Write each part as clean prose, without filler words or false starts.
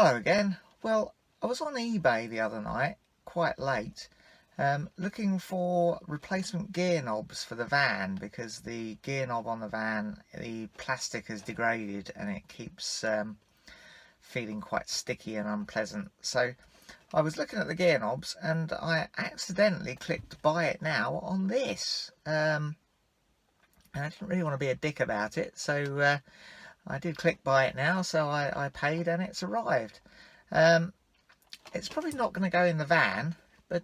Hello again. Well, I was on eBay the other night, quite late, looking for replacement gear knobs for the van because the gear knob on the van, the plastic has degraded and it keeps feeling quite sticky and unpleasant. So I was looking at the gear knobs and I accidentally clicked buy it now on this. And I didn't really want to be a dick about it, so I did click buy it now, so I paid and it's arrived. It's probably not going to go in the van, but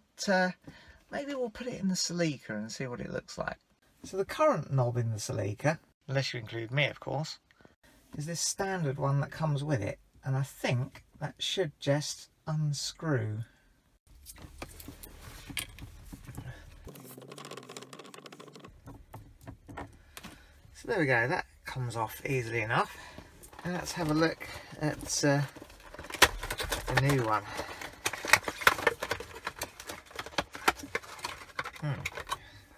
maybe we'll put it in the Celica and see what it looks like. So the current knob in the Celica, unless you include me of course, is this standard one that comes with it, and I think that should just unscrew. So there we go, that comes off easily enough. And let's have a look at the new one.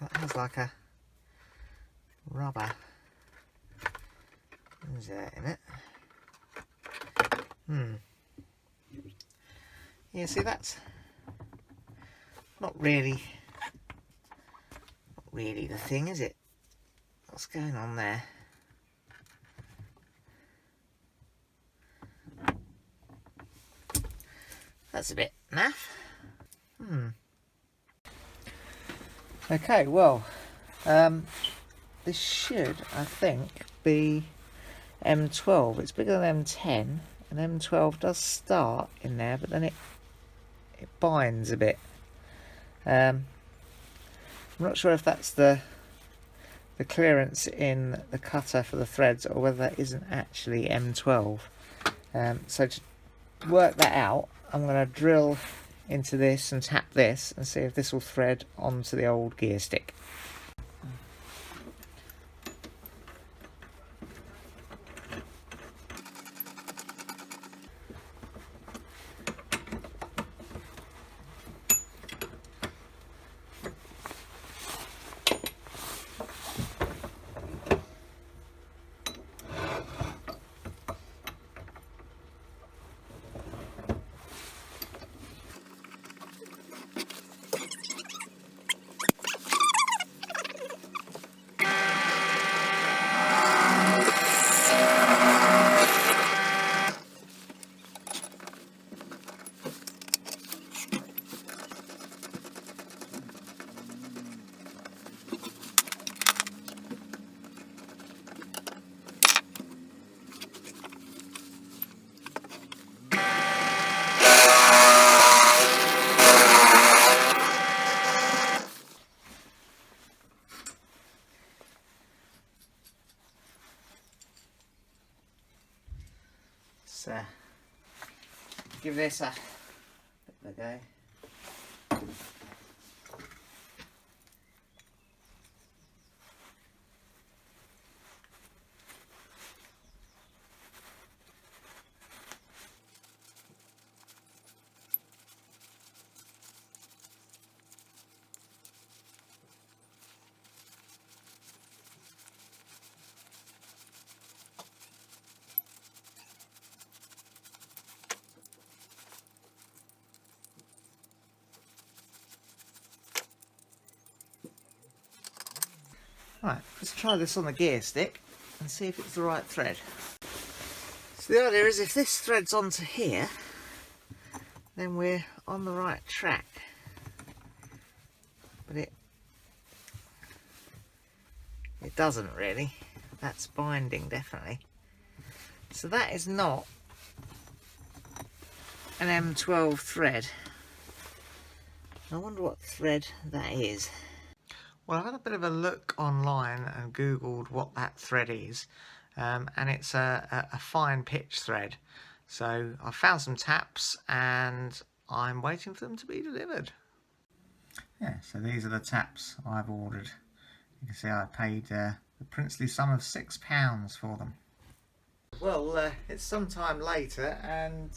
That has like a rubber insert in it. Yeah, see, that's not really the thing, is it? What's going on there? That's a bit naff. Okay, well, this should, I think, be M12. It's bigger than M10, and M12 does start in there, but then it binds a bit. I'm not sure if that's the clearance in the cutter for the threads, or whether that isn't actually M12. So to work that out, I'm going to drill into this and tap this and see if this will thread onto the old gear stick. So give this a bit of a go. Right, let's try this on the gear stick and see if it's the right thread. So the idea is if this threads onto here, then we're on the right track. But it doesn't really. That's binding, definitely. So that is not an M12 thread. I wonder what thread that is. Well, I had a bit of a look online and googled what that thread is, and it's a fine pitch thread. So I found some taps and I'm waiting for them to be delivered. Yeah, so these are the taps I've ordered. You can see I paid the princely sum of £6 for them. Well, it's some time later and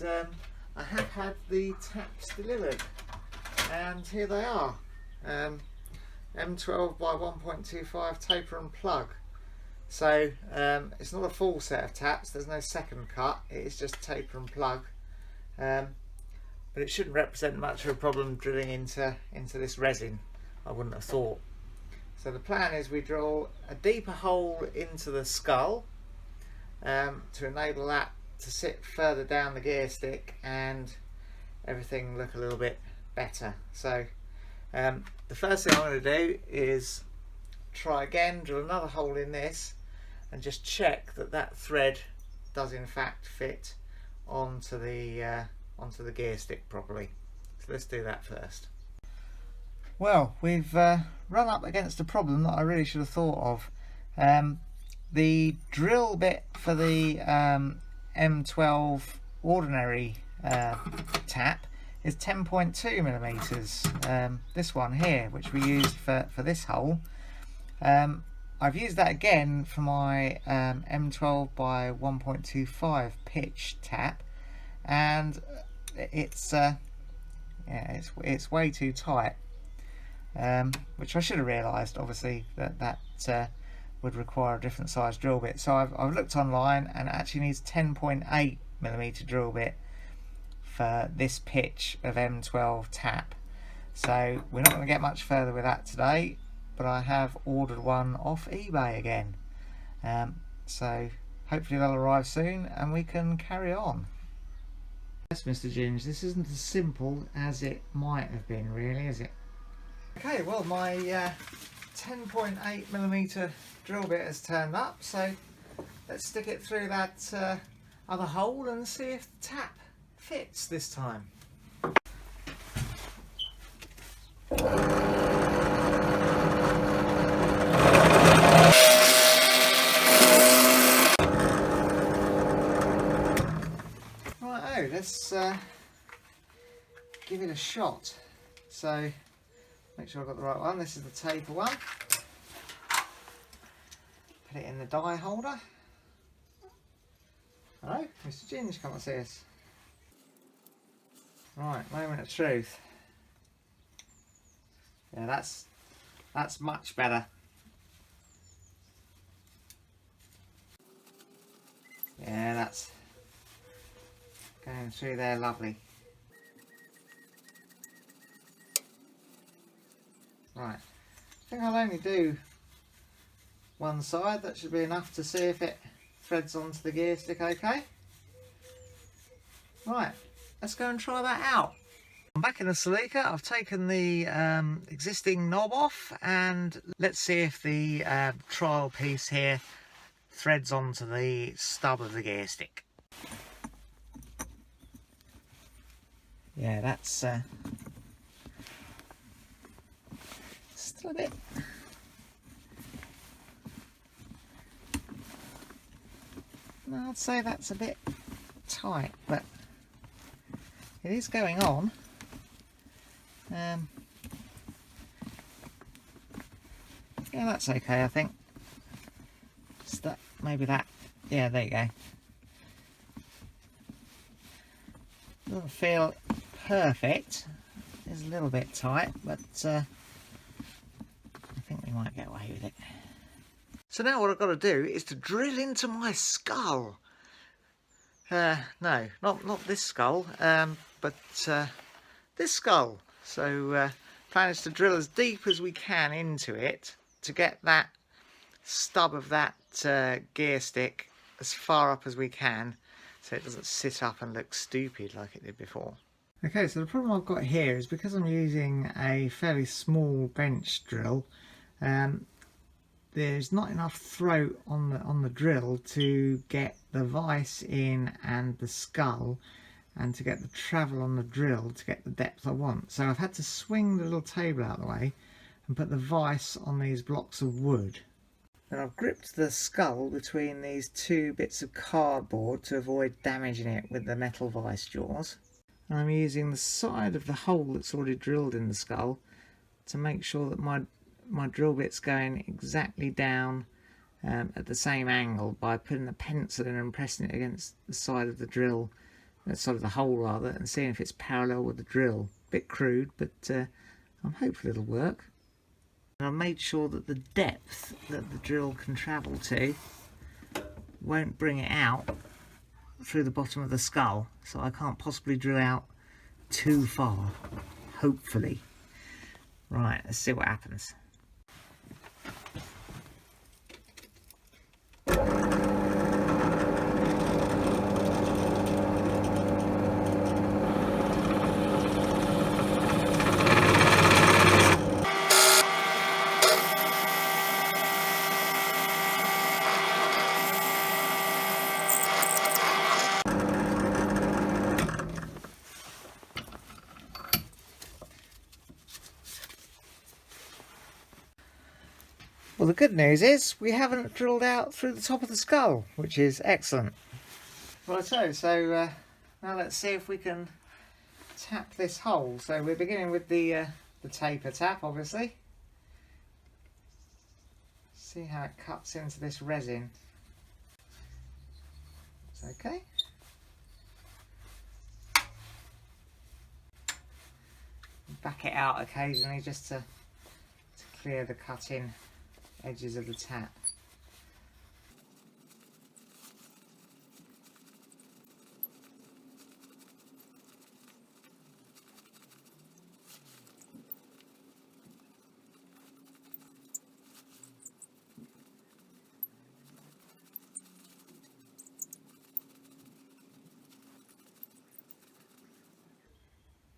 I have had the taps delivered, and here they are. M12 by 1.25 taper and plug. So it's not a full set of taps, there's no second cut, it is just taper and plug. but it shouldn't represent much of a problem drilling into this resin, I wouldn't have thought. So the plan is we drill a deeper hole into the skull to enable that to sit further down the gear stick and everything look a little bit better. So the first thing I'm going to do is try again, drill another hole in this and just check that that thread does in fact fit onto the gear stick properly. So let's do that first. Well, we've run up against a problem that I really should have thought of. The drill bit for the M12 ordinary tap is 10.2 millimeters. This one here, which we used for this hole, I've used that again for my M12 by 1.25 pitch tap, and it's way too tight, which I should have realised, obviously, that would require a different size drill bit. So I've looked online, and it actually needs 10.8 millimeter drill bit for this pitch of M12 tap. So we're not going to get much further with that today, but I have ordered one off eBay again. So hopefully they'll arrive soon and we can carry on. Yes, Mr. Ginge, this isn't as simple as it might have been, really, is it? Okay, well, my 10.8 millimeter drill bit has turned up, so let's stick it through that other hole and see if the tap fits this time. Righto, let's give it a shot. So make sure I've got the right one. This is the taper one. Put it in the die holder. Hello, Mr. Ginge, come and see us. Right, moment of truth. Yeah, that's much better. Yeah, that's going through there lovely. Right, I think I'll only do one side. That should be enough to see if it threads onto the gear stick okay. Right, let's go and try that out. I'm back in the Celica. I've taken the existing knob off, and let's see if the trial piece here threads onto the stub of the gear stick. Yeah, that's still a bit. No, I'd say that's a bit tight, but it is going on. Yeah, that's okay, I think. Just that, maybe that. Yeah, there you go. Doesn't feel perfect. It's a little bit tight, but I think we might get away with it. So now what I've got to do is to drill into my skull. No, not this skull, but this skull. So plan is to drill as deep as we can into it to get that stub of that gear stick as far up as we can, so it doesn't sit up and look stupid like it did before. Okay, so the problem I've got here is because I'm using a fairly small bench drill, there's not enough throat on the drill to get the vise in and the skull, and to get the travel on the drill to get the depth I want. So I've had to swing the little table out of the way and put the vise on these blocks of wood. And I've gripped the skull between these two bits of cardboard to avoid damaging it with the metal vise jaws. And I'm using the side of the hole that's already drilled in the skull to make sure that my drill bit's going exactly down at the same angle by putting the pencil in and pressing it against the side of the drill, the side of the hole rather, and seeing if it's parallel with the drill. Bit crude, but I'm hopeful it'll work. And I've made sure that the depth that the drill can travel to won't bring it out through the bottom of the skull, so I can't possibly drill out too far, hopefully. Right, let's see what happens. Well, the good news is we haven't drilled out through the top of the skull, which is excellent. Righto, so now let's see if we can tap this hole. So we're beginning with the taper tap, obviously. See how it cuts into this resin. It's okay. Back it out occasionally just to clear the cut-in edges of the tap.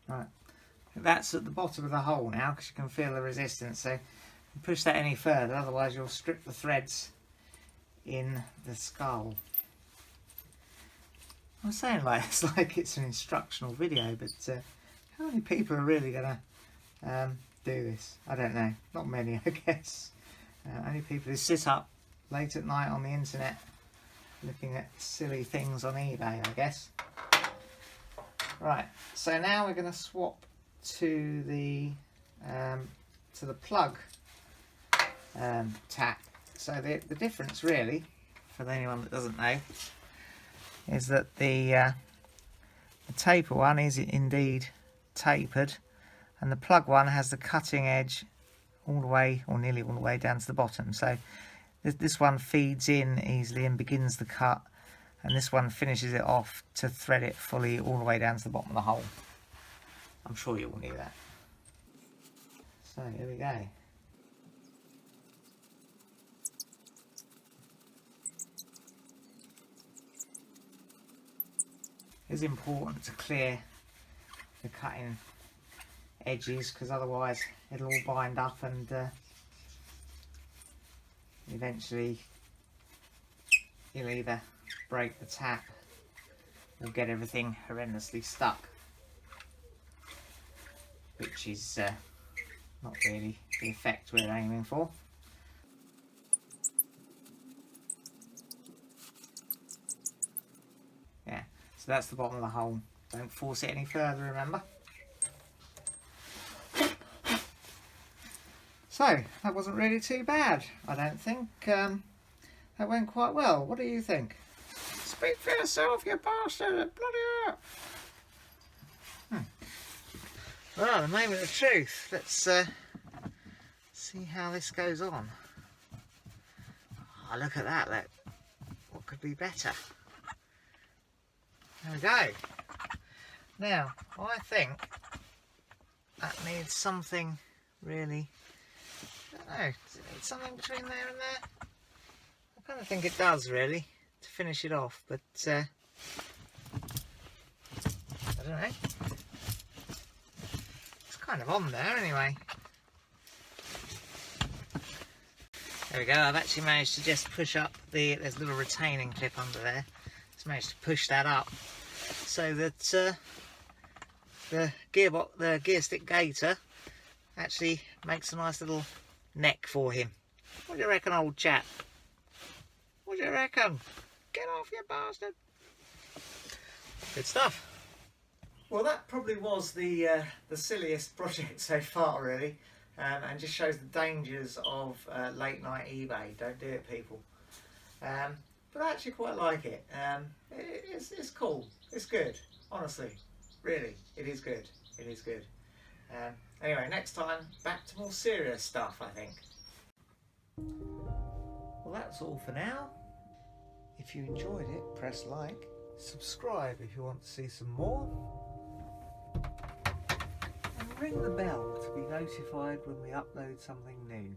Right, that's at the bottom of the hole now because you can feel the resistance, so push that any further, otherwise you'll strip the threads in the skull. I'm saying like it's an instructional video, but how many people are really going to do this? I don't know, not many I guess. Only people who sit up late at night on the internet looking at silly things on eBay, I guess. Right, so now we're going to swap to the plug tap. So the difference really, for anyone that doesn't know, is that the taper one is indeed tapered, and the plug one has the cutting edge all the way, or nearly all the way down to the bottom. So this one feeds in easily and begins the cut, and this one finishes it off to thread it fully all the way down to the bottom of the hole. I'm sure you all knew that. So here we go. It's important to clear the cutting edges because otherwise it'll all bind up and eventually you'll either break the tap or get everything horrendously stuck, which is not really the effect we're aiming for. Yeah, so that's the bottom of the hole. Don't force it any further, remember. So, that wasn't really too bad, I don't think. That went quite well. What do you think? Speak for yourself, you bastard! Bloody hell! Well, the moment of truth. Let's see how this goes on. Oh, look at that. What could be better? There we go. Now, I think that needs something really, I don't know, does it need something between there and there? I kind of think it does really, to finish it off, but I don't know. It's kind of on there anyway. There we go, I've actually managed to just push up there's a little retaining clip under there. Just managed to push that up so that the gear stick gator actually makes a nice little neck for him. What do you reckon, old chap? What do you reckon? Get off, you bastard! Good stuff. Well, that probably was the silliest project so far, really, and just shows the dangers of late night eBay. Don't do it, people. But I actually quite like it. It's cool. It's good. Honestly, really, it is good. It is good. Anyway, next time, back to more serious stuff, I think. Well, that's all for now. If you enjoyed it, press like, Subscribe if you want to see some more. And ring the bell to be notified when we upload something new.